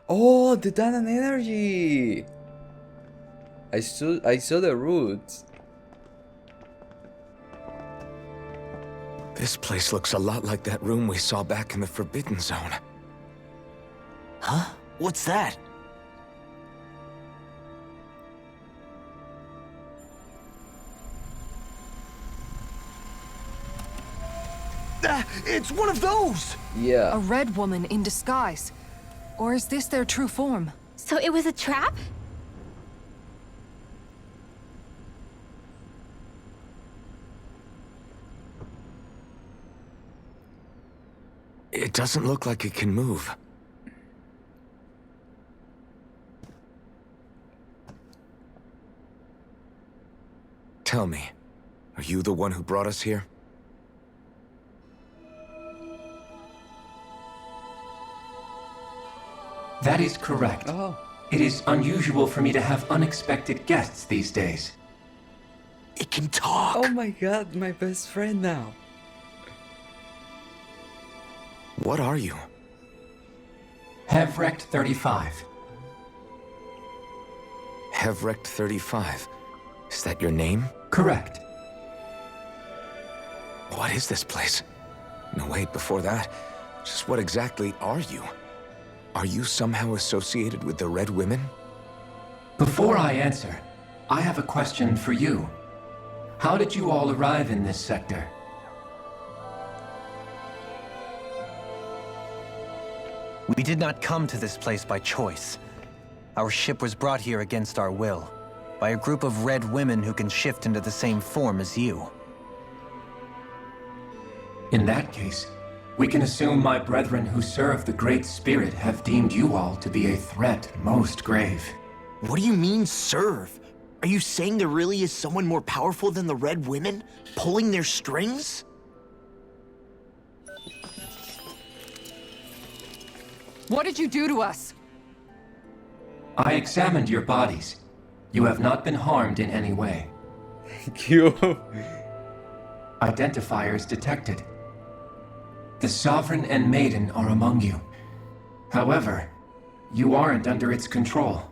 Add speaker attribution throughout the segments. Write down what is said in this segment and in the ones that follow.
Speaker 1: Oh, the Danan energy! I saw the roots.
Speaker 2: This place looks a lot like that room we saw back in the Forbidden Zone.
Speaker 3: Huh? What's that? It's one of those!
Speaker 1: Yeah.
Speaker 4: A red woman in disguise. Or is this their true form?
Speaker 5: So it was a trap?
Speaker 2: It doesn't look like it can move. Tell me, are you the one who brought us here?
Speaker 6: That is correct.
Speaker 1: Oh.
Speaker 6: It is unusual for me to have unexpected guests these days.
Speaker 3: It can talk!
Speaker 1: Oh my god, my best friend now.
Speaker 2: What are you?
Speaker 6: Hevrect 35.
Speaker 2: Hevrect 35. Is that your name?
Speaker 6: Correct.
Speaker 2: What is this place? No, wait, before that, just what exactly are you? Are you somehow associated with the Red Women?
Speaker 6: Before I answer, I have a question for you. How did you all arrive in this sector?
Speaker 7: We did not come to this place by choice. Our ship was brought here against our will, by a group of red women who can shift into the same form as you.
Speaker 6: In that case, we can assume my brethren who serve the Great Spirit have deemed you all to be a threat most grave.
Speaker 3: What do you mean, serve? Are you saying there really is someone more powerful than the Red Women, pulling their strings?
Speaker 4: What did you do to us?
Speaker 6: I examined your bodies. You have not been harmed in any way.
Speaker 1: Thank you.
Speaker 6: Identifiers detected. The Sovereign and Maiden are among you. However, you aren't under its control.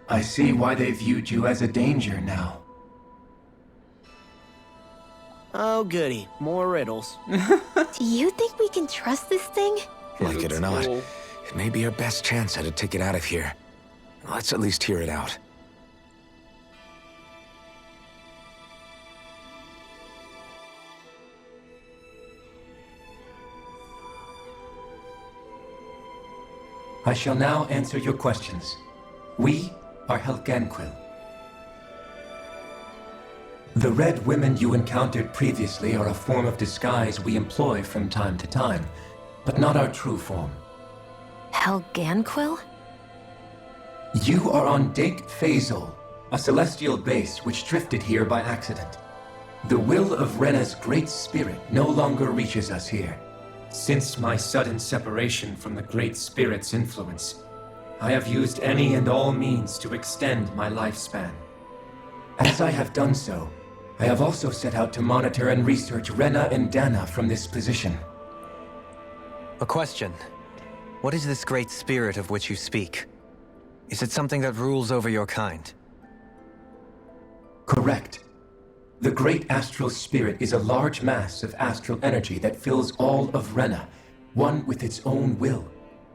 Speaker 6: I see why they viewed you as a danger now.
Speaker 3: Oh goody, more riddles.
Speaker 5: Do you think we can trust this thing?
Speaker 2: Like it or not,
Speaker 1: Cool.
Speaker 2: it may be our best chance at a ticket out of here. Let's at least hear it out.
Speaker 6: I shall now answer your questions. We are Helganquil. The red women you encountered previously are a form of disguise we employ from time to time, but not our true form.
Speaker 5: Helganquil?
Speaker 6: You are on Dake Phasol, a celestial base which drifted here by accident. The will of Rena's great spirit no longer reaches us here. Since my sudden separation from the Great Spirit's influence, I have used any and all means to extend my lifespan. As I have done so, I have also set out to monitor and research Rena and Dana from this position.
Speaker 7: A question. What is this great spirit of which you speak? Is it something that rules over your kind?
Speaker 6: Correct. The Great Astral Spirit is a large mass of astral energy that fills all of Rena, one with its own will,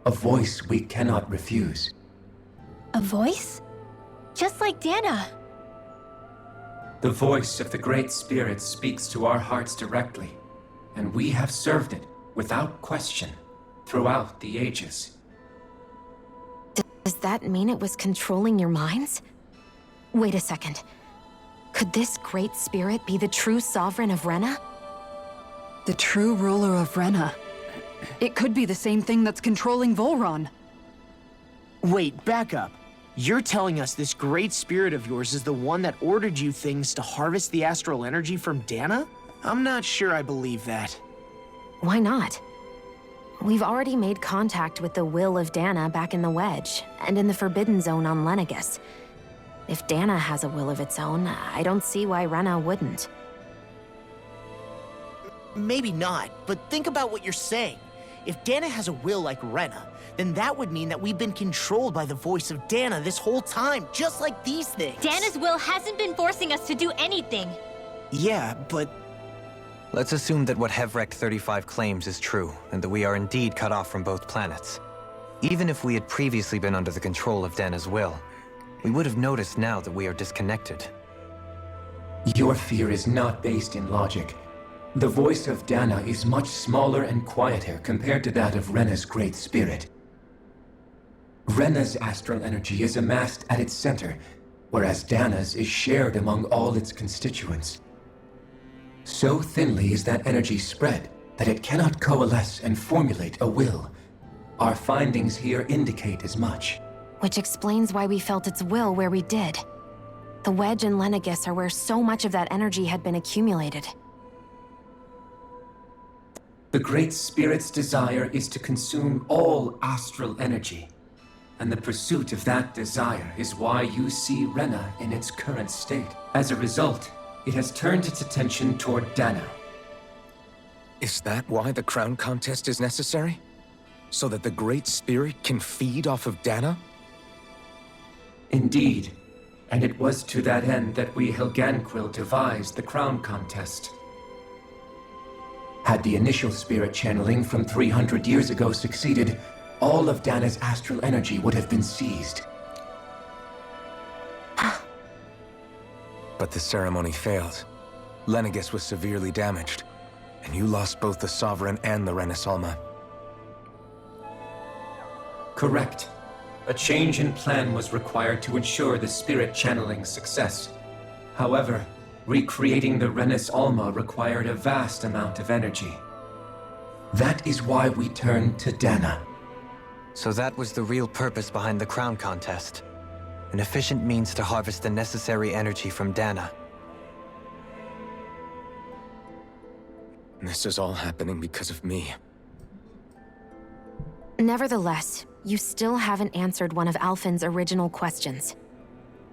Speaker 6: a voice we cannot refuse.
Speaker 5: A voice? Just like Dana.
Speaker 6: The voice of the Great Spirit speaks to our hearts directly, and we have served it without question throughout the ages.
Speaker 5: Does that mean it was controlling your minds? Wait a second. Could this great spirit be the true sovereign of Rena?
Speaker 4: The true ruler of Rena. It could be the same thing that's controlling Volron.
Speaker 3: Wait, back up. You're telling us this great spirit of yours is the one that ordered you things to harvest the astral energy from Dana? I'm not sure I believe that.
Speaker 5: Why not? We've already made contact with the will of Dana back in the Wedge, and in the Forbidden Zone on Lenegus. If Dana has a will of its own, I don't see why Rena wouldn't.
Speaker 3: Maybe not, but think about what you're saying. If Dana has a will like Rena, then that would mean that we've been controlled by the voice of Dana this whole time, just like these things.
Speaker 8: Dana's will hasn't been forcing us to do anything.
Speaker 3: Yeah, but
Speaker 7: Let's assume that what Hevrect 35 claims is true, and that we are indeed cut off from both planets. Even if we had previously been under the control of Dana's will, we would have noticed now that we are disconnected.
Speaker 6: Your fear is not based in logic. The voice of Dana is much smaller and quieter compared to that of Rena's Great Spirit. Rena's astral energy is amassed at its center, whereas Dana's is shared among all its constituents. So thinly is that energy spread that it cannot coalesce and formulate a will. Our findings here indicate as much.
Speaker 5: Which explains why we felt its will where we did. The Wedge and Lenegis are where so much of that energy had been accumulated.
Speaker 6: The Great Spirit's desire is to consume all astral energy, and the pursuit of that desire is why you see Rena in its current state. As a result, it has turned its attention toward Dana.
Speaker 2: Is that why the crown contest is necessary? So that the Great Spirit can feed off of Dana?
Speaker 6: Indeed, and it was to that end that we Helganquil devised the crown contest. Had the initial spirit channeling from 300 years ago succeeded, all of Dana's astral energy would have been seized.
Speaker 2: But the ceremony failed. Lenegis was severely damaged, and you lost both the Sovereign and the Renasalma.
Speaker 6: Correct. A change in plan was required to ensure the spirit channeling's success. However, recreating the Renis Alma required a vast amount of energy. That is why we turned to Dana.
Speaker 7: So that was the real purpose behind the crown contest. An efficient means to harvest the necessary energy from Dana.
Speaker 2: This is all happening because of me.
Speaker 5: Nevertheless, you still haven't answered one of Alphen's original questions.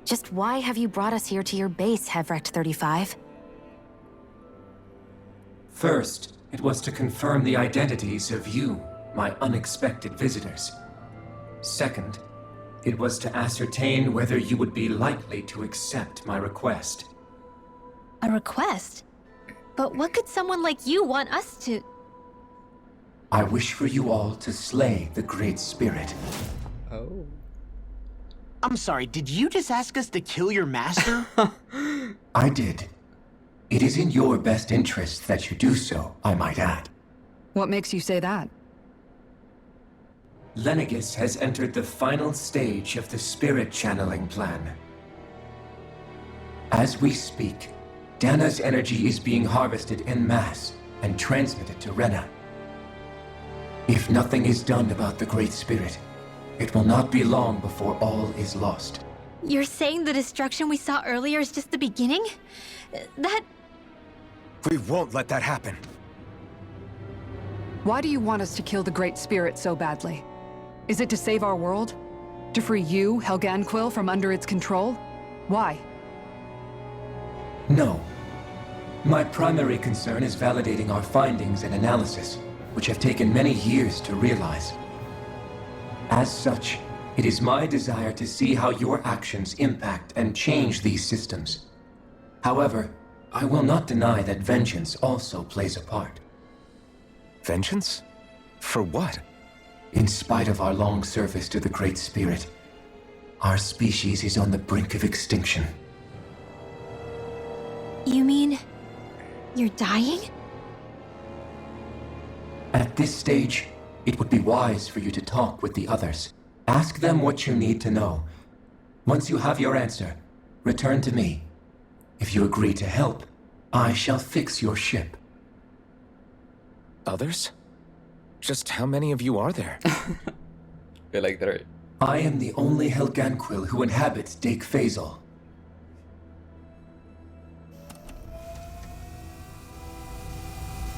Speaker 5: Just why have you brought us here to your base, Hevrect 35?
Speaker 6: First, it was to confirm the identities of you, my unexpected visitors. Second, it was to ascertain whether you would be likely to accept my request.
Speaker 8: A request? But what could someone like you want us to...
Speaker 6: I wish for you all to slay the Great Spirit.
Speaker 1: Oh.
Speaker 3: I'm sorry, did you just ask us to kill your master?
Speaker 6: I did. It is in your best interest that you do so, I might add.
Speaker 4: What makes you say that?
Speaker 6: Lenegis has entered the final stage of the spirit channeling plan. As we speak, Dana's energy is being harvested en masse and transmitted to Rena. If nothing is done about the Great Spirit, it will not be long before all is lost.
Speaker 8: You're saying the destruction we saw earlier is just the beginning? That...
Speaker 2: We won't let that happen.
Speaker 4: Why do you want us to kill the Great Spirit so badly? Is it to save our world? To free you, Helganquil, from under its control? Why?
Speaker 6: No. My primary concern is validating our findings and analysis, which have taken many years to realize. As such, it is my desire to see how your actions impact and change these systems. However, I will not deny that vengeance also plays a part.
Speaker 2: Vengeance? For what?
Speaker 6: In spite of our long service to the Great Spirit, our species is on the brink of extinction.
Speaker 8: You mean... you're dying?
Speaker 6: At this stage, it would be wise for you to talk with the others. Ask them what you need to know. Once you have your answer, return to me. If you agree to help, I shall fix your ship.
Speaker 2: Others? Just how many of you are there?
Speaker 1: I like that.
Speaker 6: I am the only Helganquil who inhabits Dake Faisal.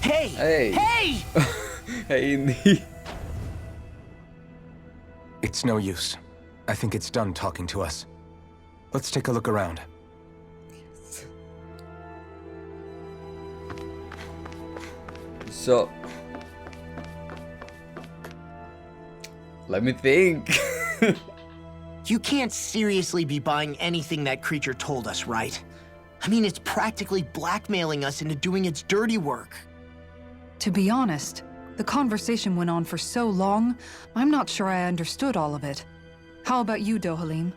Speaker 3: Hey!
Speaker 1: Hey!
Speaker 3: Hey!
Speaker 1: Hey, hindi.
Speaker 2: It's no use. I think it's done talking to us. Let's take a look around.
Speaker 1: So, Let me think.
Speaker 3: You can't seriously be buying anything that creature told us, right? I mean, it's practically blackmailing us into doing its dirty work.
Speaker 4: To be honest, the conversation went on for so long, I'm not sure I understood all of it. How about you, Dohalim?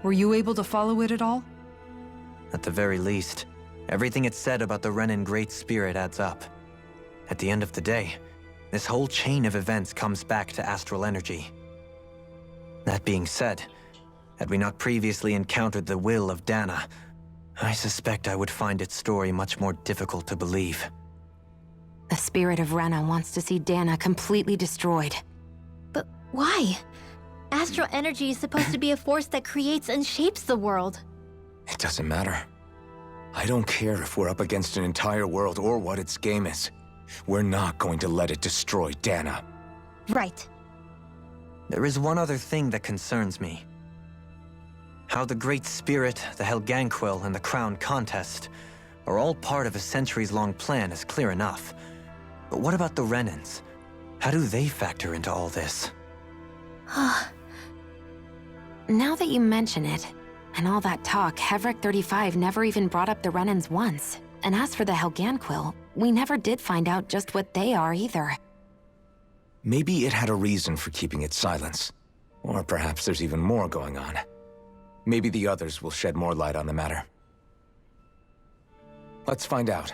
Speaker 4: Were you able to follow it at all?
Speaker 7: At the very least, everything it said about the Renan Great Spirit adds up. At the end of the day, this whole chain of events comes back to astral energy. That being said, had we not previously encountered the will of Dana, I suspect I would find its story much more difficult to believe.
Speaker 5: The spirit of Rena wants to see Dana completely destroyed.
Speaker 8: But why? Astral energy is supposed to be a force that creates and shapes the world.
Speaker 2: It doesn't matter. I don't care if we're up against an entire world or what its game is. We're not going to let it destroy Dana.
Speaker 8: Right.
Speaker 7: There is one other thing that concerns me. How the Great Spirit, the Helganquil, and the Crown Contest are all part of a centuries-long plan is clear enough. But what about the Renans? How do they factor into all this?
Speaker 5: Now that you mention it, and all that talk, Hevrek 35 never even brought up the Renans once. And as for the Helganquil, we never did find out just what they are either.
Speaker 2: Maybe it had a reason for keeping its silence. Or perhaps there's even more going on. Maybe the others will shed more light on the matter. Let's find out.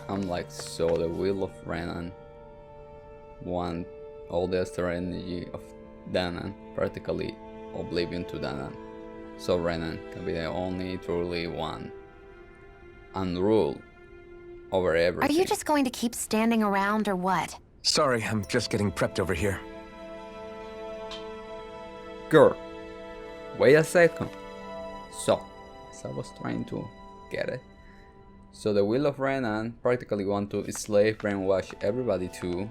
Speaker 1: I'm like, so the will of Renan want all the astral energy of Danan, practically oblivion to Danan. So Renan can be the only truly one and rule over everything.
Speaker 5: Are you just going to keep standing around or what?
Speaker 2: Sorry, I'm just getting prepped over here.
Speaker 1: Girl, wait a second. So, as I was trying to get it. So the will of Renan practically want to slave brainwash everybody to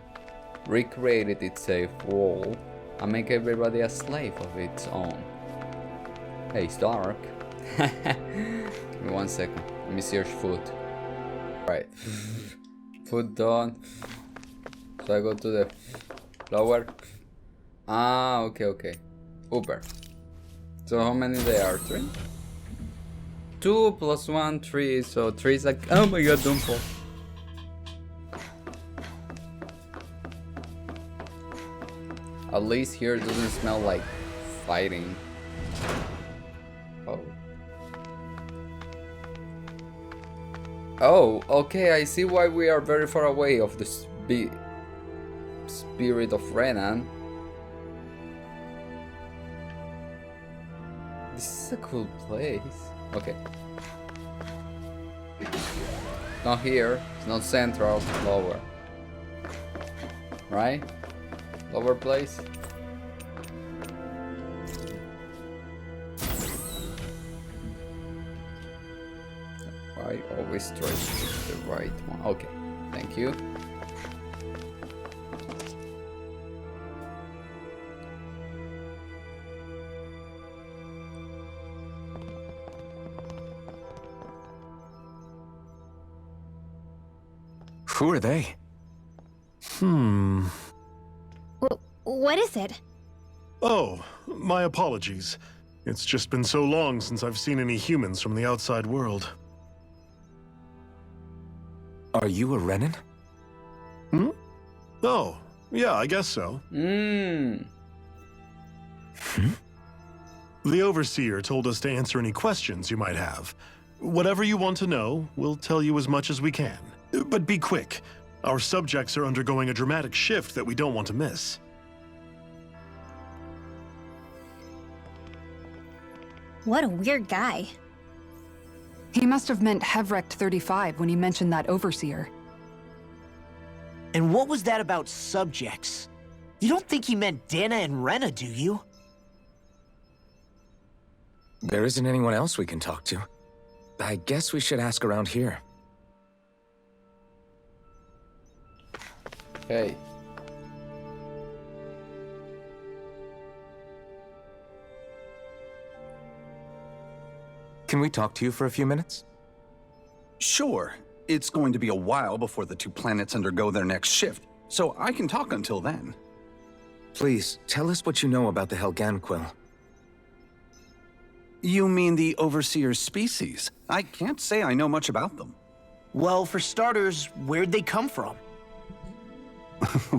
Speaker 1: recreate it itself role and make everybody a slave of its own. Hey, it's dark. Give me 1 second. Let me search food. Right. Food done. So I go to the flower. Ah, okay. Uber. So how many there are? 3? 2 plus 1, 3. So 3 is like, oh my god, don't fall. At least here it doesn't smell like fighting. Oh. Oh, okay, I see why we are very far away of the spirit of Renan. This is a cool place. Okay. It's not here, it's not central, it's lower. Right? Lower place. I always try to pick the right one. Okay, thank you.
Speaker 2: Who are they?
Speaker 8: What is it?
Speaker 9: Oh, my apologies. It's just been so long since I've seen any humans from the outside world.
Speaker 2: Are you a Renan?
Speaker 9: Oh, yeah, I guess so.
Speaker 1: Hmm.
Speaker 9: The Overseer told us to answer any questions you might have. Whatever you want to know, we'll tell you as much as we can. But be quick. Our subjects are undergoing a dramatic shift that we don't want to miss.
Speaker 8: What a weird guy.
Speaker 4: He must have meant Hevrek 35 when he mentioned that Overseer.
Speaker 3: And what was that about subjects? You don't think he meant Dana and Rena, do you?
Speaker 2: There isn't anyone else we can talk to. I guess we should ask around here.
Speaker 1: Hey.
Speaker 2: Can we talk to you for a few minutes?
Speaker 10: Sure. it's going to be a while before the two planets undergo their next shift, so I can talk until then.
Speaker 2: Please, tell us what you know about the Helganquil.
Speaker 10: You mean the Overseer's species? I can't say I know much about them.
Speaker 3: Well, for starters, where'd they come from?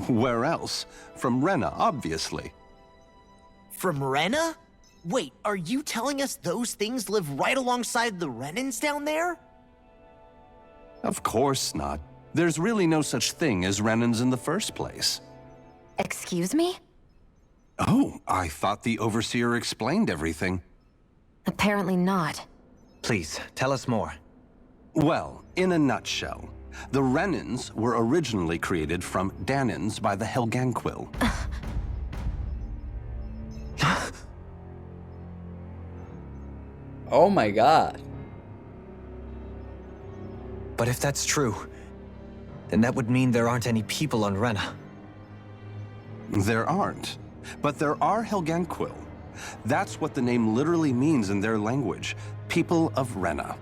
Speaker 10: Where else? From Rena, obviously.
Speaker 3: From Rena? Wait, are you telling us those things live right alongside the Renans down there?
Speaker 10: Of course not. There's really no such thing as Renans in the first place.
Speaker 5: Excuse me?
Speaker 10: Oh, I thought the Overseer explained everything.
Speaker 5: Apparently not.
Speaker 7: Please, tell us more.
Speaker 10: Well, in a nutshell, the Renans were originally created from Danans by the Helganquil.
Speaker 1: Oh my god.
Speaker 7: But if that's true, then that would mean there aren't any people on Rena.
Speaker 10: There aren't, but there are Helganquil. That's what the name literally means in their language, people of Rena.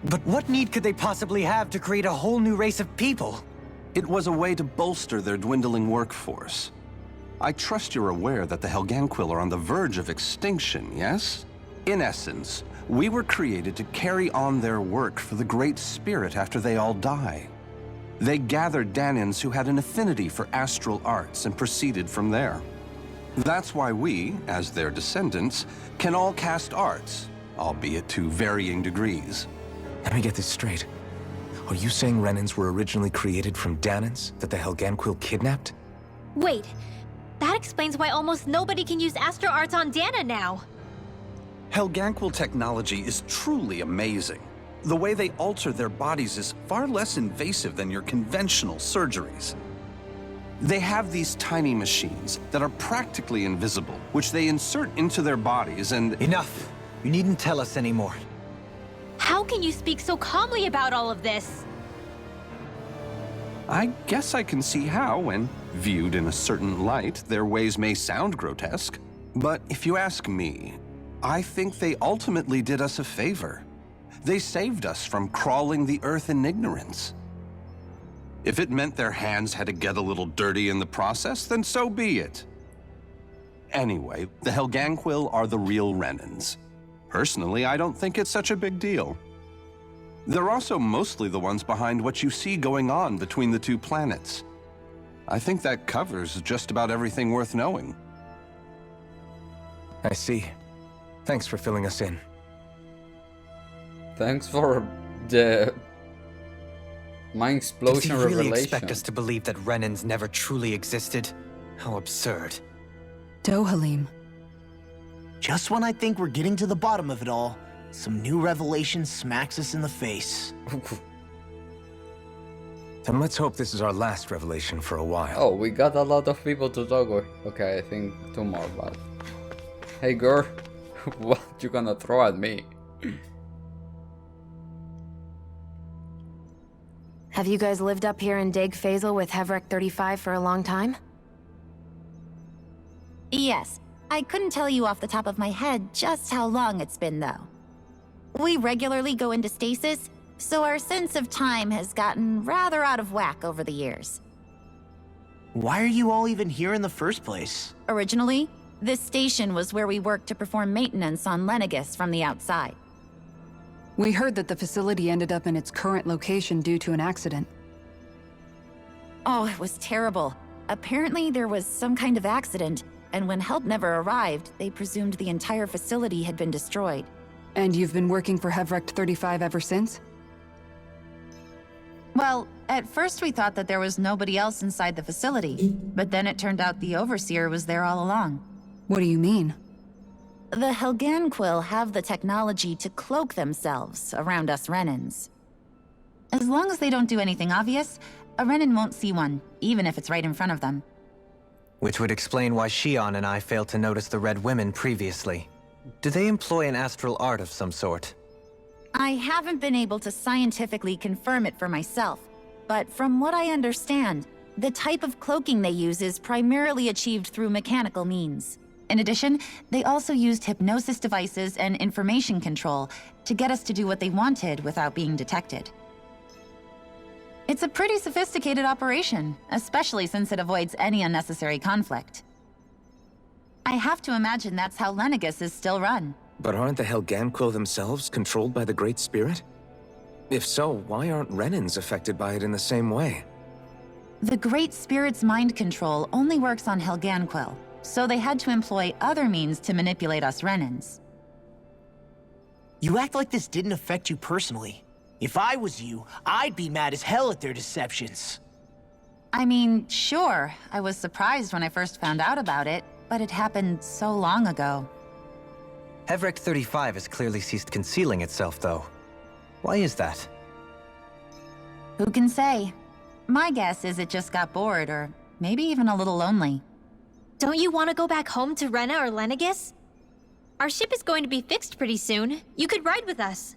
Speaker 7: But what need could they possibly have to create a whole new race of people?
Speaker 10: It was a way to bolster their dwindling workforce. I trust you're aware that the Helganquil are on the verge of extinction, yes? In essence, we were created to carry on their work for the Great Spirit after they all die. They gathered Danans who had an affinity for astral arts and proceeded from there. That's why we, as their descendants, can all cast arts, albeit to varying degrees.
Speaker 2: Let me get this straight. Are you saying Renans were originally created from Danans that the Helganquil kidnapped?
Speaker 8: Wait, that explains why almost nobody can use astral arts on Dana now.
Speaker 10: Helganquil technology is truly amazing. The way they alter their bodies is far less invasive than your conventional surgeries. They have these tiny machines that are practically invisible, which they insert into their bodies and—
Speaker 7: Enough! You needn't tell us anymore.
Speaker 8: How can you speak so calmly about all of this?
Speaker 10: I guess I can see how, when viewed in a certain light, their ways may sound grotesque. But if you ask me, I think they ultimately did us a favor. They saved us from crawling the earth in ignorance. If it meant their hands had to get a little dirty in the process, then so be it. Anyway, the Helganquil are the real Renans. Personally, I don't think it's such a big deal. They're also mostly the ones behind what you see going on between the two planets. I think that covers just about everything worth knowing.
Speaker 2: I see. Thanks for filling us in.
Speaker 1: Thanks for the mind explosion
Speaker 7: Does he really
Speaker 1: revelation.
Speaker 7: expect us to believe that Renans never truly existed? How absurd.
Speaker 4: Dohalim.
Speaker 3: Just when I think we're getting to the bottom of it all, some new revelation smacks us in the face.
Speaker 2: Then let's hope this is our last revelation for a while.
Speaker 1: Oh, we got a lot of people to talk with. Okay, I think 2 more, but... Hey girl, what you gonna throw at me?
Speaker 5: Have you guys lived up here in Dig Faisal with Hevrek 35 for a long time?
Speaker 11: Yes. I couldn't tell you off the top of my head just how long it's been, though. We regularly go into stasis, so our sense of time has gotten rather out of whack over the years.
Speaker 3: Why are you all even here in the first place?
Speaker 11: Originally, this station was where we worked to perform maintenance on Lenegis from the outside.
Speaker 4: We heard that the facility ended up in its current location due to an accident.
Speaker 11: Oh, it was terrible. Apparently there was some kind of accident, and when help never arrived, they presumed the entire facility had been destroyed.
Speaker 4: And you've been working for Hevrek 35 ever since?
Speaker 11: Well, at first we thought that there was nobody else inside the facility, but then it turned out the Overseer was there all along.
Speaker 4: What do you mean?
Speaker 11: The Helganquil have the technology to cloak themselves around us Renans. As long as they don't do anything obvious, a Renan won't see one, even if it's right in front of them.
Speaker 7: Which would explain why Shion and I failed to notice the Red Women previously. Do they employ an astral art of some sort?
Speaker 11: I haven't been able to scientifically confirm it for myself, but from what I understand, the type of cloaking they use is primarily achieved through mechanical means. In addition, they also used hypnosis devices and information control to get us to do what they wanted without being detected. It's a pretty sophisticated operation, especially since it avoids any unnecessary conflict. I have to imagine that's how Lenegis is still run.
Speaker 2: But aren't the Helganquil themselves controlled by the Great Spirit? If so, why aren't Renans affected by it in the same way?
Speaker 11: The Great Spirit's mind control only works on Helganquil, so they had to employ other means to manipulate us Renans.
Speaker 3: You act like this didn't affect you personally. If I was you, I'd be mad as hell at their deceptions.
Speaker 11: I mean, sure, I was surprised when I first found out about it, but it happened so long ago.
Speaker 7: Helganquil 35 has clearly ceased concealing itself, though. Why is that?
Speaker 11: Who can say? My guess is it just got bored, or maybe even a little lonely.
Speaker 8: Don't you want to go back home to Rena or Lenegis? Our ship is going to be fixed pretty soon. You could ride with us.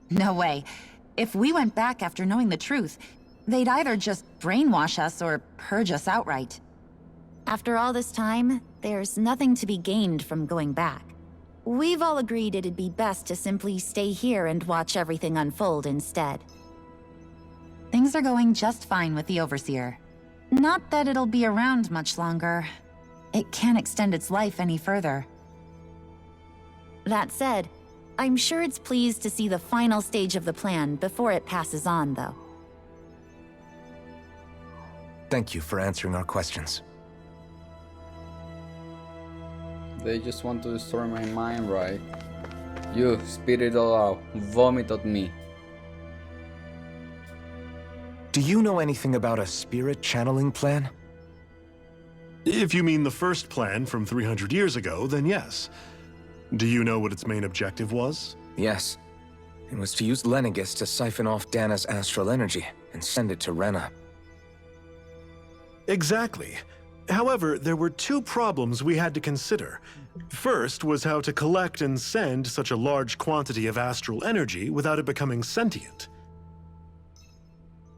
Speaker 11: No way. If we went back after knowing the truth, they'd either just brainwash us or purge us outright. After all this time, there's nothing to be gained from going back. We've all agreed it'd be best to simply stay here and watch everything unfold instead. Things are going just fine with the Overseer. Not that it'll be around much longer. It can't extend its life any further. That said, I'm sure it's pleased to see the final stage of the plan before it passes on, though.
Speaker 2: Thank you for answering our questions.
Speaker 1: They just want to destroy my mind, right? You, spit it all out. Vomit at me.
Speaker 2: Do you know anything about a spirit channeling plan?
Speaker 9: If you mean the first plan from 300 years ago, then yes. Do you know what its main objective was?
Speaker 2: Yes. It was to use Lenegis to siphon off Dana's astral energy and send it to Rena.
Speaker 9: Exactly. However, there were two problems we had to consider. First was how to collect and send such a large quantity of astral energy without it becoming sentient.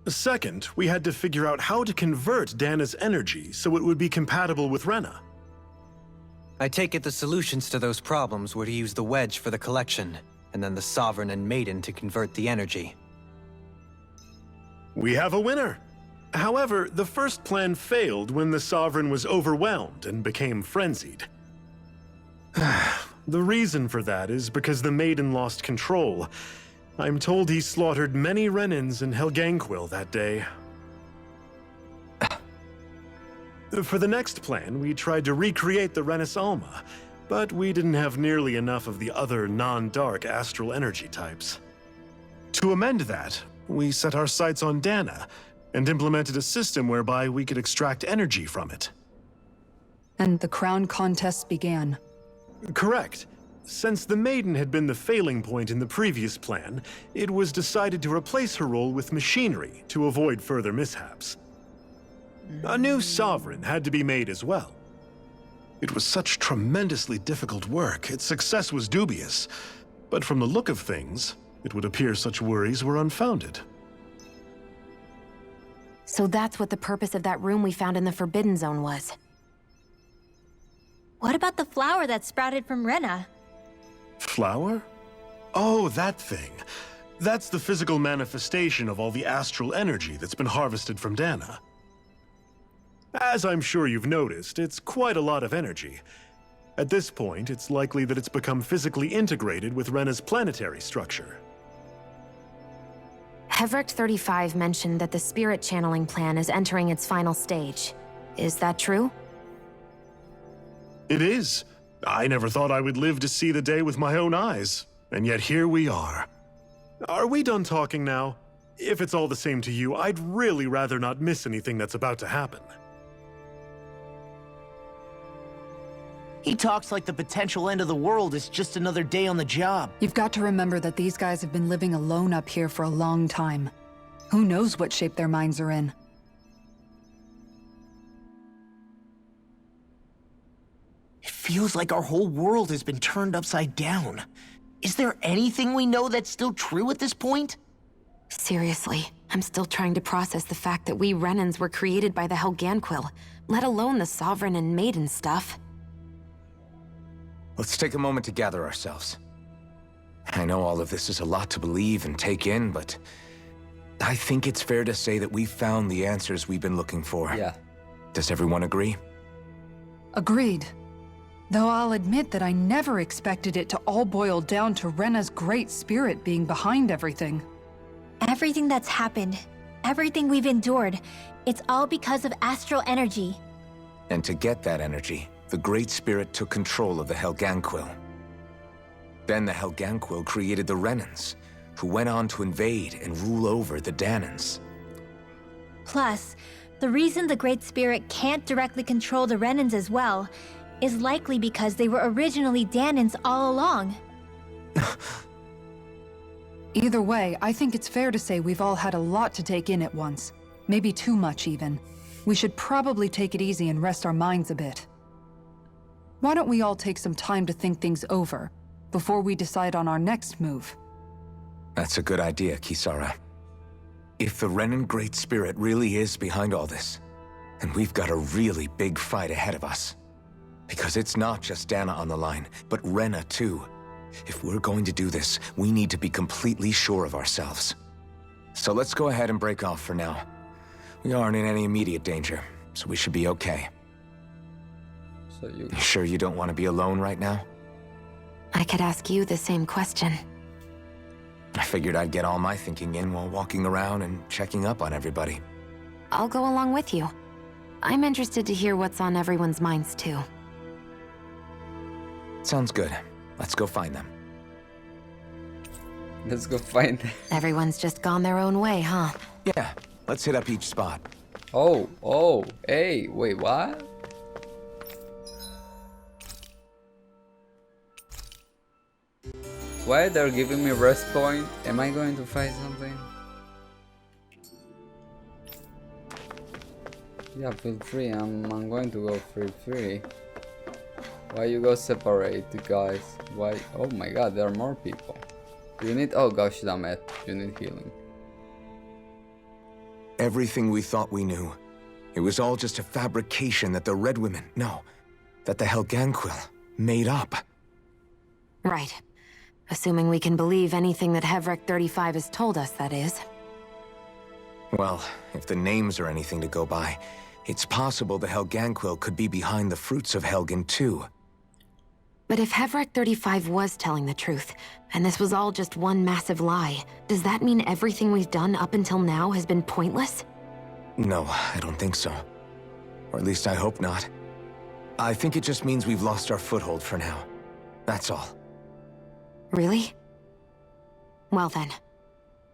Speaker 9: Second, we had to figure out how to convert Dana's energy so it would be compatible with Rena.
Speaker 7: I take it the solutions to those problems were to use the wedge for the collection, and then the Sovereign and Maiden to convert the energy.
Speaker 9: We have a winner! However, the first plan failed when the Sovereign was overwhelmed and became frenzied. The reason for that is because the Maiden lost control. I'm told he slaughtered many Renans in Helganquil that day. For the next plan, we tried to recreate the Renis Alma, but we didn't have nearly enough of the other non-dark astral energy types. To amend that, we set our sights on Dana, and implemented a system whereby we could extract energy from it.
Speaker 4: And the crown contest began.
Speaker 9: Correct. Since the Maiden had been the failing point in the previous plan, it was decided to replace her role with machinery to avoid further mishaps. A new Sovereign had to be made as well. It was such tremendously difficult work, its success was dubious. But from the look of things, it would appear such worries were unfounded.
Speaker 5: So that's what the purpose of that room we found in the Forbidden Zone was.
Speaker 8: What about the flower that sprouted from Rena?
Speaker 9: Flower? Oh, that thing. That's the physical manifestation of all the astral energy that's been harvested from Dana. As I'm sure you've noticed, it's quite a lot of energy. At this point, it's likely that it's become physically integrated with Rena's planetary structure.
Speaker 5: Helganquil 35 mentioned that the spirit channeling plan is entering its final stage. Is that true?
Speaker 9: It is. I never thought I would live to see the day with my own eyes, and yet here we are. Are we done talking now? If it's all the same to you, I'd really rather not miss anything that's about to happen.
Speaker 3: He talks like the potential end of the world is just another day on the job.
Speaker 4: You've got to remember that these guys have been living alone up here for a long time. Who knows what shape their minds are in?
Speaker 3: It feels like our whole world has been turned upside down. Is there anything we know that's still true at this point?
Speaker 5: Seriously, I'm still trying to process the fact that we Renans were created by the Helganquil, let alone the Sovereign and Maiden stuff.
Speaker 2: Let's take a moment to gather ourselves. I know all of this is a lot to believe and take in, but I think it's fair to say that we found the answers we've been looking for.
Speaker 1: Yeah.
Speaker 2: Does everyone agree?
Speaker 4: Agreed. Though I'll admit that I never expected it to all boil down to Rena's great spirit being behind everything.
Speaker 8: Everything that's happened, everything we've endured, it's all because of astral energy.
Speaker 2: And to get that energy, the Great Spirit took control of the Helganquil. Then the Helganquil created the Renans, who went on to invade and rule over the Danans.
Speaker 8: Plus, the reason the Great Spirit can't directly control the Renans as well is likely because they were originally Danans all along.
Speaker 4: Either way, I think it's fair to say we've all had a lot to take in at once. Maybe too much, even. We should probably take it easy and rest our minds a bit. Why don't we all take some time to think things over before we decide on our next move?
Speaker 2: That's a good idea, Kisara. If the Renan Great Spirit really is behind all this, then we've got a really big fight ahead of us. Because it's not just Dana on the line, but Rena too. If we're going to do this, we need to be completely sure of ourselves. So let's go ahead and break off for now. We aren't in any immediate danger, so we should be okay.
Speaker 1: So you...
Speaker 2: You sure you don't want to be alone right now?
Speaker 5: I could ask you the same question.
Speaker 2: I figured I'd get all my thinking in while walking around and checking up on everybody.
Speaker 5: I'll go along with you. I'm interested to hear what's on everyone's minds too.
Speaker 2: Sounds good. Let's go find them.
Speaker 1: Let's go find them.
Speaker 5: Everyone's just gone their own way, huh?
Speaker 2: Yeah, let's hit up each spot.
Speaker 1: Oh, hey, wait, what? Why they're giving me rest point? Am I going to fight something? Yeah, feel free. I'm going to go free. Why you go separate, guys? Why? Oh my god, there are more people. You need... Oh gosh, damn it. You need healing.
Speaker 2: Everything we thought we knew. It was all just a fabrication that the Red Women... No, that the Helganquil made up.
Speaker 5: Right. Assuming we can believe anything that Helganquil 35 has told us, that is.
Speaker 2: Well, if the names are anything to go by, it's possible the Helganquil could be behind the fruits of Helgan too.
Speaker 5: But if Helganquil 35 was telling the truth, and this was all just one massive lie, does that mean everything we've done up until now has been pointless?
Speaker 2: No, I don't think so. Or at least I hope not. I think it just means we've lost our foothold for now. That's all.
Speaker 5: Really? Well then,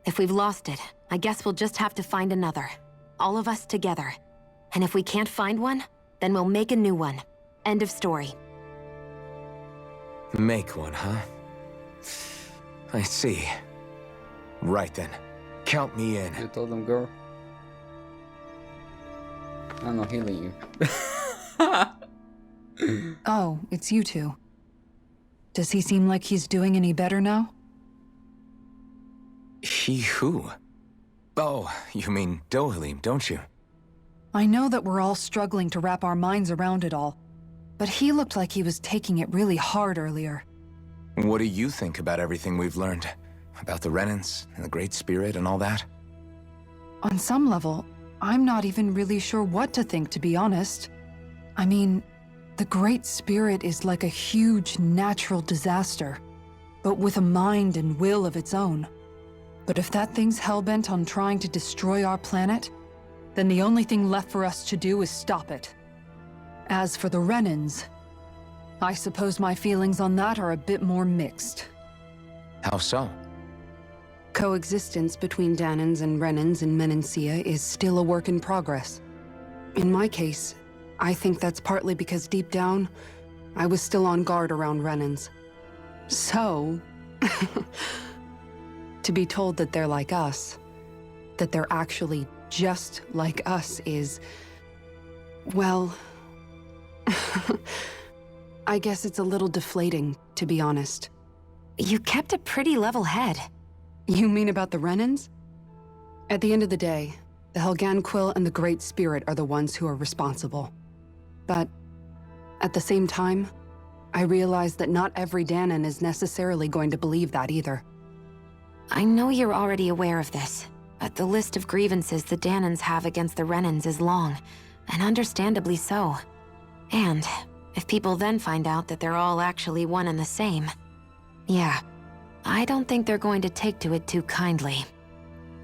Speaker 5: if we've lost it, I guess we'll just have to find another. All of us together. And if we can't find one, then we'll make a new one. End of story.
Speaker 2: Make one, huh? I see. Right then. Count me in.
Speaker 1: You told them, girl. I'm not healing you.
Speaker 4: Oh, it's you two. Does he seem like he's doing any better now?
Speaker 2: He who? Oh, you mean Dohalim, don't you?
Speaker 4: I know that we're all struggling to wrap our minds around it all, but he looked like he was taking it really hard earlier.
Speaker 2: What do you think about everything we've learned? About the Renans and the Great Spirit and all that?
Speaker 4: On some level, I'm not even really sure what to think, to be honest. I mean, the Great Spirit is like a huge natural disaster, but with a mind and will of its own. But if that thing's hellbent on trying to destroy our planet, then the only thing left for us to do is stop it. As for the Renans, I suppose my feelings on that are a bit more mixed.
Speaker 2: How so?
Speaker 12: Coexistence between Danans and Renans in Menancia is still a work in progress. In my case, I think that's partly because deep down, I was still on guard around Renans. So, to be told that they're like us, that they're actually just like us is, well, I guess it's a little deflating, to be honest.
Speaker 5: You kept a pretty level head.
Speaker 12: You mean about the Renans? At the end of the day, the Helganquil and the Great Spirit are the ones who are responsible. But at the same time, I realize that not every Danan is necessarily going to believe that either.
Speaker 5: I know you're already aware of this, but the list of grievances the Danans have against the Renans is long, and understandably so. And if people then find out that they're all actually one and the same, yeah, I don't think they're going to take to it too kindly.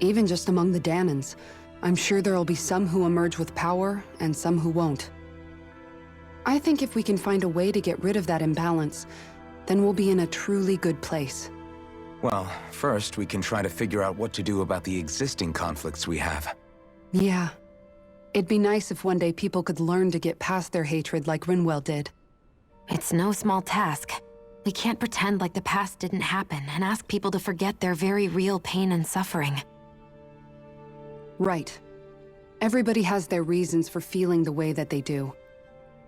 Speaker 12: Even just among the Danans, I'm sure there'll be some who emerge with power and some who won't. I think if we can find a way to get rid of that imbalance, then we'll be in a truly good place.
Speaker 2: Well, first we can try to figure out what to do about the existing conflicts we have.
Speaker 12: Yeah. It'd be nice if one day people could learn to get past their hatred like Rinwell did.
Speaker 5: It's no small task. We can't pretend like the past didn't happen and ask people to forget their very real pain and suffering.
Speaker 12: Right. Everybody has their reasons for feeling the way that they do.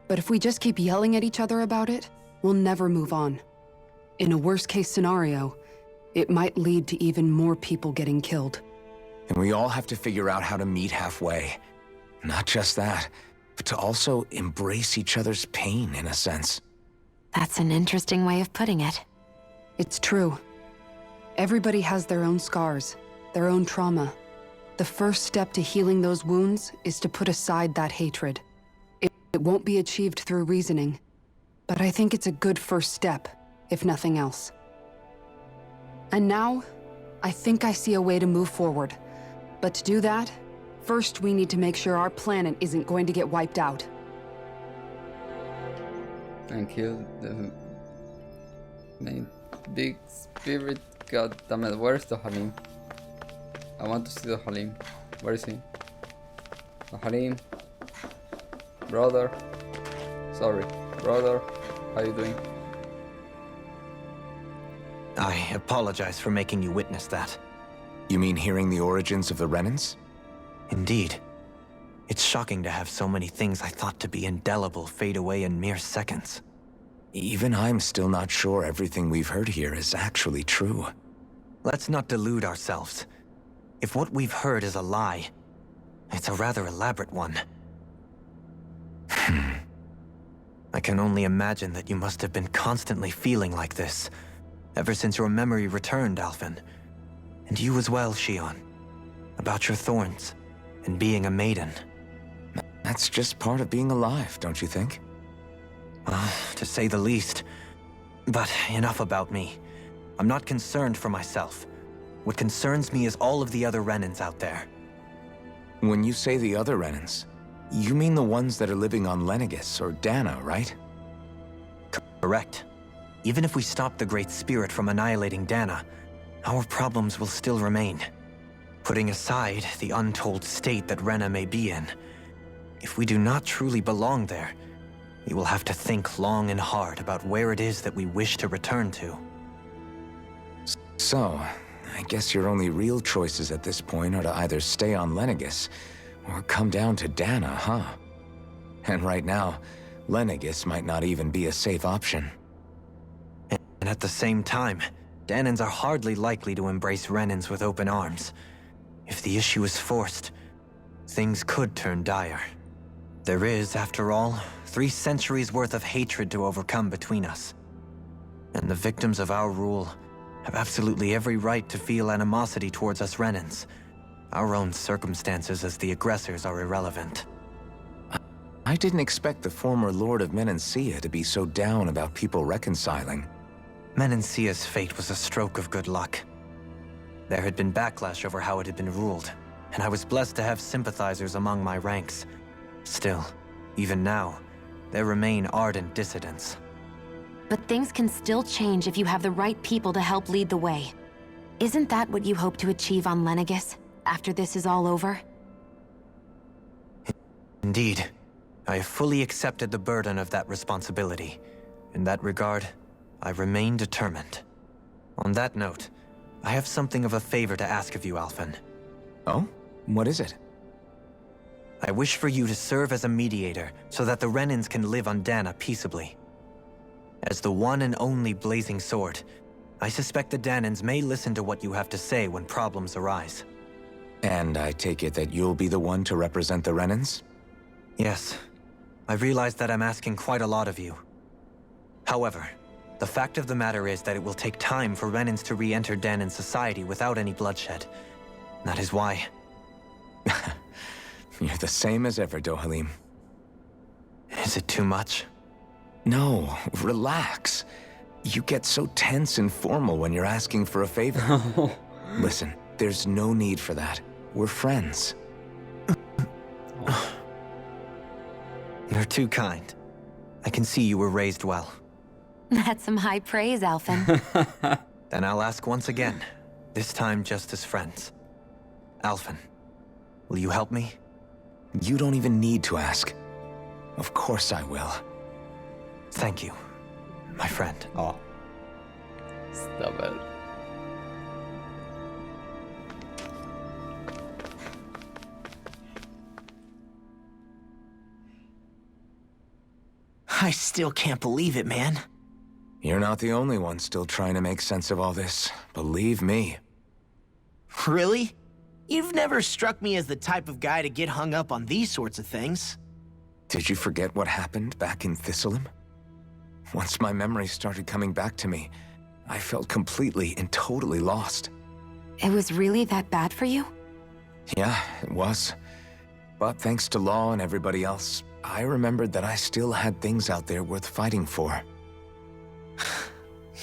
Speaker 12: But if we just keep yelling at each other about it, we'll never move on. In a worst-case scenario, it might lead to even more people getting killed.
Speaker 2: And we all have to figure out how to meet halfway. Not just that, but to also embrace each other's pain, in a sense.
Speaker 5: That's an interesting way of putting it.
Speaker 12: It's true. Everybody has their own scars, their own trauma. The first step to healing those wounds is to put aside that hatred. It won't be achieved through reasoning, but I think it's a good first step, if nothing else. And now, I think I see a way to move forward. But to do that, first we need to make sure our planet isn't going to get wiped out.
Speaker 1: And kill the main big spirit. God damn it, where's Dohalim? I want to see Dohalim. Where is he? Dohalim? Brother? Sorry, brother. How you doing?
Speaker 7: I apologize for making you witness that.
Speaker 2: You mean hearing the origins of the Renans?
Speaker 7: Indeed. It's shocking to have so many things I thought to be indelible fade away in mere seconds.
Speaker 2: Even I'm still not sure everything we've heard here is actually true.
Speaker 7: Let's not delude ourselves. If what we've heard is a lie, it's a rather elaborate one. I can only imagine that you must have been constantly feeling like this, ever since your memory returned, Alphen. And you as well, Shion. About your thorns, and being a maiden.
Speaker 2: That's just part of being alive, don't you think?
Speaker 7: To say the least. But enough about me. I'm not concerned for myself. What concerns me is all of the other Renans out there.
Speaker 2: When you say the other Renans, you mean the ones that are living on Lenegis or Dana, right?
Speaker 7: Correct. Even if we stop the Great Spirit from annihilating Dana, our problems will still remain. Putting aside the untold state that Rena may be in, if we do not truly belong there, we will have to think long and hard about where it is that we wish to return to.
Speaker 2: So, I guess your only real choices at this point are to either stay on Lenegis or come down to Dana, huh? And right now, Lenegis might not even be a safe option.
Speaker 7: And at the same time, Danans are hardly likely to embrace Renans with open arms. If the issue is forced, things could turn dire. There is, after all, 3 centuries worth of hatred to overcome between us. And the victims of our rule have absolutely every right to feel animosity towards us Renans. Our own circumstances as the aggressors are irrelevant.
Speaker 2: I didn't expect the former Lord of Menancia to be so down about people reconciling.
Speaker 7: Menancia's fate was a stroke of good luck. There had been backlash over how it had been ruled, and I was blessed to have sympathizers among my ranks. Still, even now, there remain ardent dissidents.
Speaker 5: But things can still change if you have the right people to help lead the way. Isn't that what you hope to achieve on Lenegis, after this is all over?
Speaker 7: Indeed. I have fully accepted the burden of that responsibility. In that regard, I remain determined. On that note, I have something of a favor to ask of you, Alphen.
Speaker 2: Oh? What is it?
Speaker 7: I wish for you to serve as a mediator so that the Renans can live on Dana peaceably. As the one and only Blazing Sword, I suspect the Danans may listen to what you have to say when problems arise.
Speaker 2: And I take it that you'll be the one to represent the Renans?
Speaker 7: Yes. I realize that I'm asking quite a lot of you. However, the fact of the matter is that it will take time for Renans to re-enter Danan society without any bloodshed. That is why.
Speaker 2: You're the same as ever, Dohalim.
Speaker 7: Is it too much?
Speaker 2: No, relax. You get so tense and formal when you're asking for a favor. Listen, there's no need for that. We're friends.
Speaker 7: You're too kind. I can see you were raised well.
Speaker 5: That's some high praise, Alphen.
Speaker 7: Then I'll ask once again, this time just as friends. Alphen, will you help me?
Speaker 2: You don't even need to ask. Of course I will.
Speaker 7: Thank you, my friend.
Speaker 1: Oh. Stop it.
Speaker 3: I still can't believe it, man.
Speaker 2: You're not the only one still trying to make sense of all this. Believe me.
Speaker 3: Really? You've never struck me as the type of guy to get hung up on these sorts of things.
Speaker 2: Did you forget what happened back in Dohalim? Once my memory started coming back to me, I felt completely and totally lost.
Speaker 5: It was really that bad for you?
Speaker 2: Yeah, it was. But thanks to Law and everybody else, I remembered that I still had things out there worth fighting for.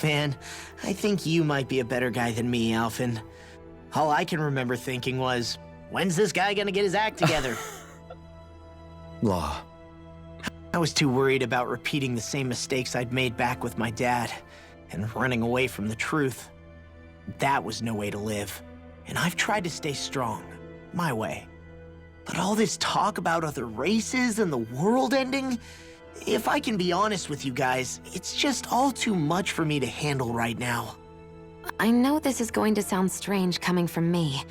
Speaker 3: Man, I think you might be a better guy than me, Alphen. All I can remember thinking was, when's this guy gonna get his act together?
Speaker 2: Law.
Speaker 3: I was too worried about repeating the same mistakes I'd made back with my dad, and running away from the truth. That was no way to live, and I've tried to stay strong, my way. But all this talk about other races and the world ending, if I can be honest with you guys, it's just all too much for me to handle right now.
Speaker 5: I know this is going to sound strange coming from me,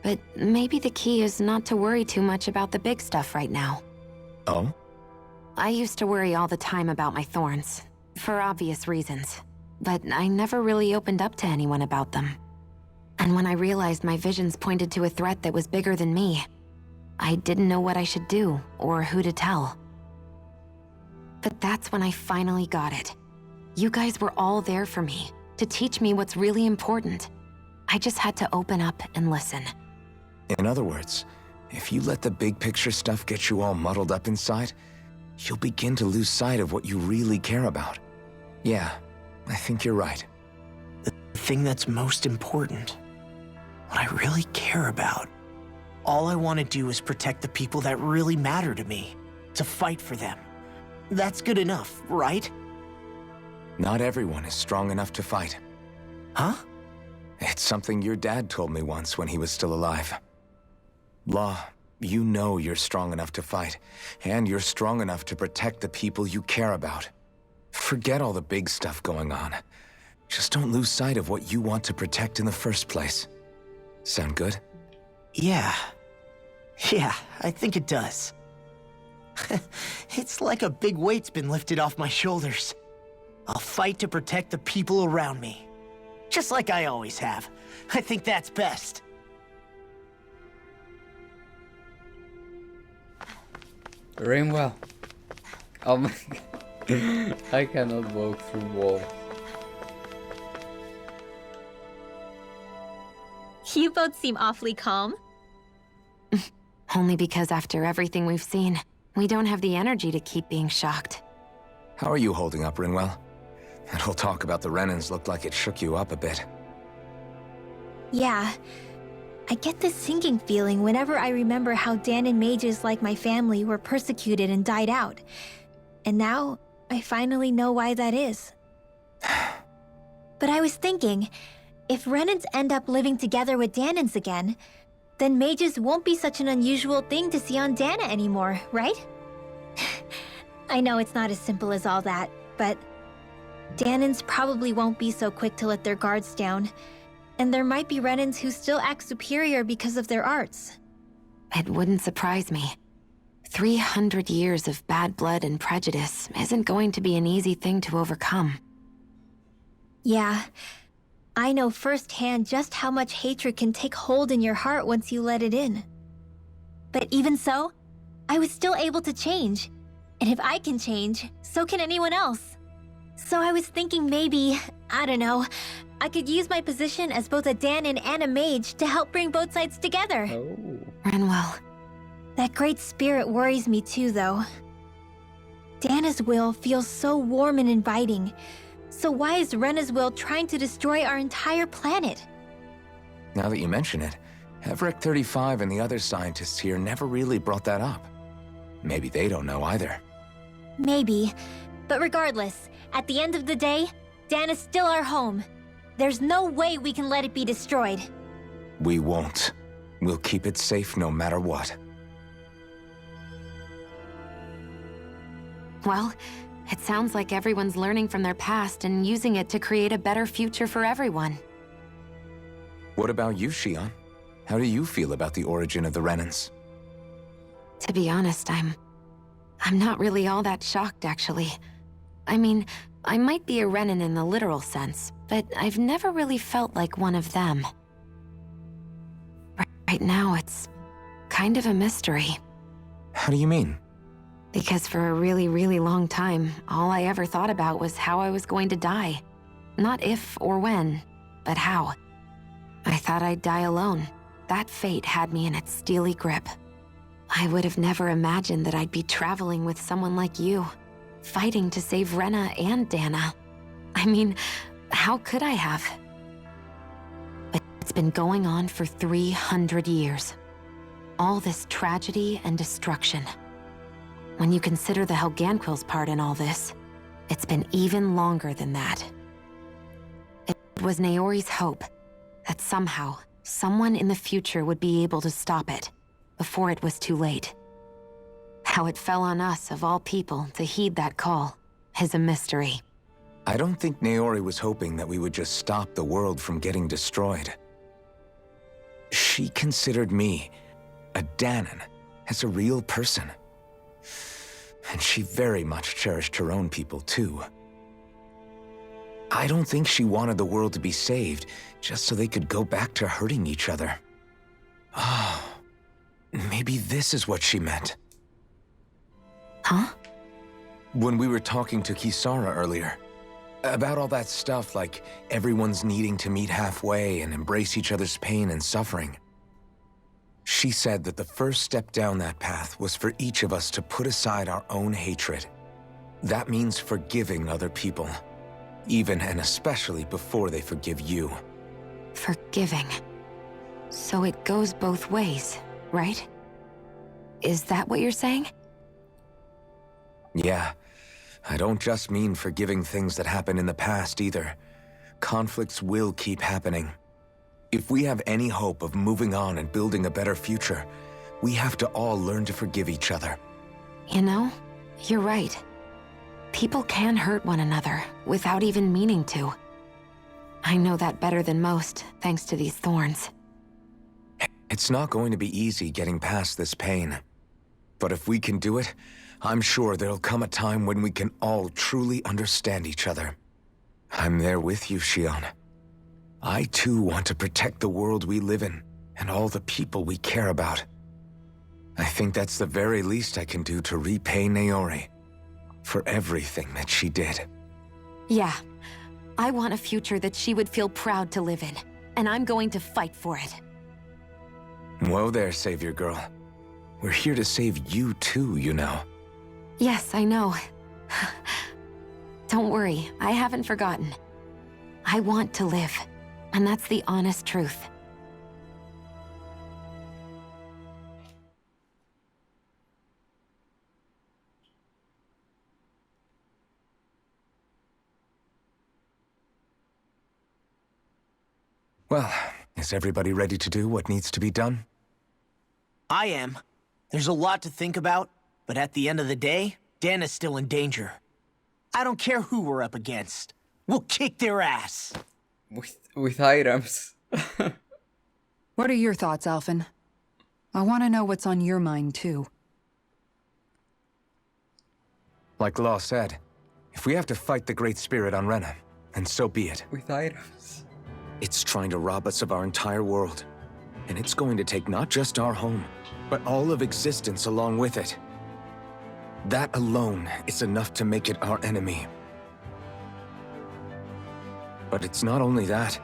Speaker 5: but maybe the key is not to worry too much about the big stuff right now.
Speaker 2: Oh?
Speaker 5: I used to worry all the time about my thorns, for obvious reasons, but I never really opened up to anyone about them. And when I realized my visions pointed to a threat that was bigger than me, I didn't know what I should do or who to tell. But that's when I finally got it. You guys were all there for me, to teach me what's really important. I just had to open up and listen.
Speaker 2: In other words, if you let the big picture stuff get you all muddled up inside, you'll begin to lose sight of what you really care about. Yeah, I think you're right.
Speaker 3: The thing that's most important, what I really care about. All I want to do is protect the people that really matter to me, to fight for them. That's good enough, right?
Speaker 2: Not everyone is strong enough to fight.
Speaker 3: Huh?
Speaker 2: It's something your dad told me once when he was still alive. Law, you know you're strong enough to fight, and you're strong enough to protect the people you care about. Forget all the big stuff going on. Just don't lose sight of what you want to protect in the first place. Sound good?
Speaker 3: Yeah, I think it does. It's like a big weight's been lifted off my shoulders. I'll fight to protect the people around me. Just like I always have. I think that's best.
Speaker 1: Rainwell. Oh my god. I cannot walk through walls.
Speaker 8: You both seem awfully calm.
Speaker 5: Only because after everything we've seen, we don't have the energy to keep being shocked.
Speaker 2: How are you holding up, Rinwell? That whole talk about the Renans looked like it shook you up a bit.
Speaker 8: Yeah. I get this sinking feeling whenever I remember how Danon mages like my family were persecuted and died out. And now, I finally know why that is. But I was thinking, if Renans end up living together with Danons again, then mages won't be such an unusual thing to see on Dana anymore, right? I know it's not as simple as all that, but Danons probably won't be so quick to let their guards down, and there might be Renans who still act superior because of their arts.
Speaker 5: It wouldn't surprise me. 300 years of bad blood and prejudice isn't going to be an easy thing to overcome.
Speaker 8: Yeah. I know firsthand just how much hatred can take hold in your heart once you let it in. But even so, I was still able to change. And if I can change, so can anyone else. So I was thinking maybe, I don't know, I could use my position as both a Danon and a mage to help bring both sides together.
Speaker 1: Oh.
Speaker 5: Renwell.
Speaker 8: That great spirit worries me too, though. Dana's will feels so warm and inviting. So why is Rena's will trying to destroy our entire planet?
Speaker 2: Now that you mention it, Helganquil 35 and the other scientists here never really brought that up. Maybe they don't know either.
Speaker 8: Maybe. But regardless, at the end of the day, Dana's still our home. There's no way we can let it be destroyed.
Speaker 2: We won't. We'll keep it safe no matter what.
Speaker 5: Well, it sounds like everyone's learning from their past and using it to create a better future for everyone.
Speaker 2: What about you, Shion? How do you feel about the origin of the Renans?
Speaker 5: To be honest, I'm not really all that shocked, actually. I mean, I might be a Renan in the literal sense, but I've never really felt like one of them. Right now, it's kind of a mystery.
Speaker 2: How do you mean?
Speaker 5: Because for a really, really long time, all I ever thought about was how I was going to die. Not if or when, but how. I thought I'd die alone. That fate had me in its steely grip. I would have never imagined that I'd be traveling with someone like you, fighting to save Rena and Dana. I mean, how could I have? But it's been going on for 300 years. All this tragedy and destruction. When you consider the Helganquil's part in all this, it's been even longer than that. It was Naori's hope that somehow, someone in the future would be able to stop it before it was too late. How it fell on us, of all people, to heed that call is a mystery.
Speaker 2: I don't think Naori was hoping that we would just stop the world from getting destroyed. She considered me, a Danon, as a real person. And she very much cherished her own people, too. I don't think she wanted the world to be saved just so they could go back to hurting each other. Oh, maybe this is what she meant.
Speaker 5: Huh?
Speaker 2: When we were talking to Kisara earlier, about all that stuff like everyone's needing to meet halfway and embrace each other's pain and suffering. She said that the first step down that path was for each of us to put aside our own hatred. That means forgiving other people, even and especially before they forgive you.
Speaker 5: Forgiving. So it goes both ways, right? Is that what you're saying?
Speaker 2: Yeah. I don't just mean forgiving things that happened in the past either. Conflicts will keep happening. If we have any hope of moving on and building a better future, we have to all learn to forgive each other.
Speaker 5: You know, you're right. People can hurt one another without even meaning to. I know that better than most, thanks to these thorns.
Speaker 2: It's not going to be easy getting past this pain. But if we can do it, I'm sure there'll come a time when we can all truly understand each other. I'm there with you, Shion. I too want to protect the world we live in, and all the people we care about. I think that's the very least I can do to repay Naori for everything that she did.
Speaker 5: Yeah. I want a future that she would feel proud to live in, and I'm going to fight for it.
Speaker 2: Whoa there, Savior Girl. We're here to save you too, you know.
Speaker 5: Yes, I know. Don't worry, I haven't forgotten. I want to live, and that's the honest truth.
Speaker 2: Well, is everybody ready to do what needs to be done?
Speaker 3: I am. There's a lot to think about, but at the end of the day, Dan is still in danger. I don't care who we're up against. We'll kick their ass.
Speaker 1: With items.
Speaker 12: What are your thoughts, Alphen? I want to know what's on your mind, too.
Speaker 2: Like Law said, if we have to fight the Great Spirit on Renan, then so be it.
Speaker 1: With items.
Speaker 2: It's trying to rob us of our entire world. And it's going to take not just our home, but all of existence along with it. That alone is enough to make it our enemy. But it's not only that.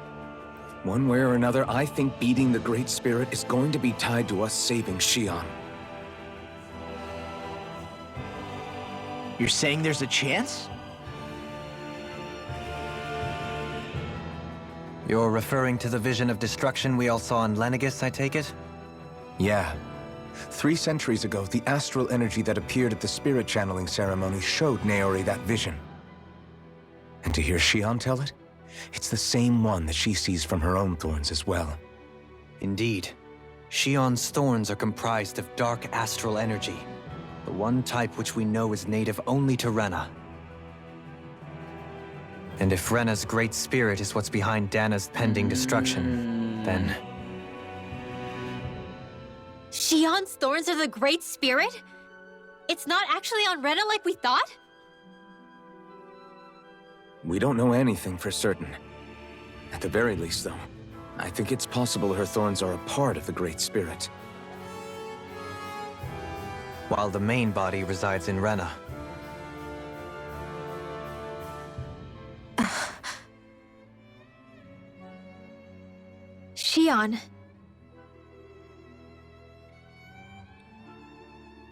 Speaker 2: One way or another, I think beating the Great Spirit is going to be tied to us saving Xion.
Speaker 3: You're saying there's a chance?
Speaker 7: You're referring to the vision of destruction we all saw in Lenegis, I take it?
Speaker 2: Yeah. 3 centuries ago, the astral energy that appeared at the spirit channeling ceremony showed Naori that vision. And to hear Xion tell it, it's the same one that she sees from her own thorns as well.
Speaker 7: Indeed. Xion's thorns are comprised of dark astral energy, the one type which we know is native only to Rena. And if Rena's great spirit is what's behind Dana's pending destruction, then...
Speaker 8: Xion's thorns are the Great Spirit? It's not actually on Rena like we thought?
Speaker 2: We don't know anything for certain. At the very least, though, I think it's possible her thorns are a part of the Great Spirit.
Speaker 7: While the main body resides in Rena.
Speaker 8: Xion.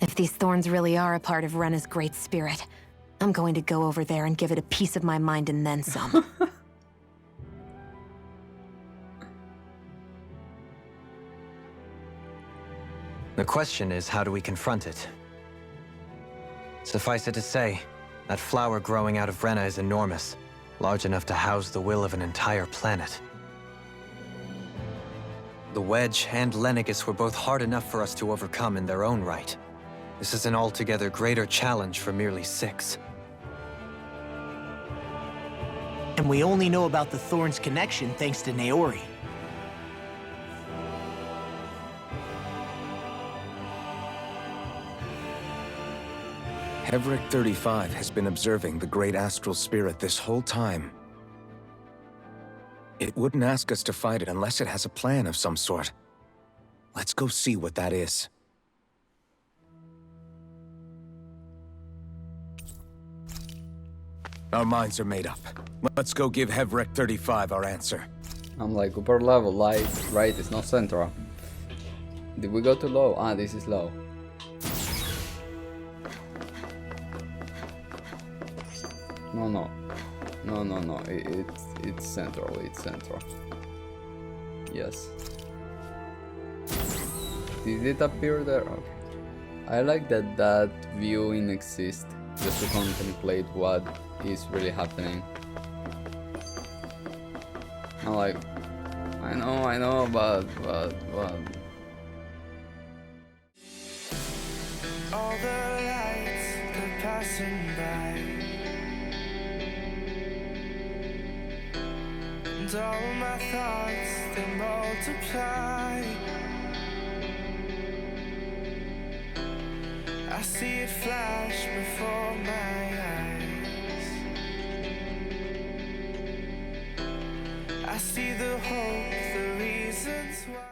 Speaker 5: If these thorns really are a part of Rena's great spirit, I'm going to go over there and give it a piece of my mind and then some.
Speaker 7: The question is, how do we confront it? Suffice it to say, that flower growing out of Rena is enormous, large enough to house the will of an entire planet. The Wedge and Lenegis were both hard enough for us to overcome in their own right. This is an altogether greater challenge for merely 6.
Speaker 3: And we only know about the Thorns connection thanks to Naori.
Speaker 2: Hevric 35 has been observing the Great Astral Spirit this whole time. It wouldn't ask us to fight it unless it has a plan of some sort. Let's go see what that is. Our minds are made up. Let's go give Hevric 35 our answer.
Speaker 1: I'm like upper level, light, right? It's not central. Did we go too low? Ah, this is low. No. It's central. It's central. Yes. Did it appear there? Okay. I like that viewing exists just to contemplate what is really happening. I'm like, I know, but.
Speaker 13: All the lights they're passing by, and all my thoughts they multiply. I see it flash before my eyes. I see the hope, the reasons why.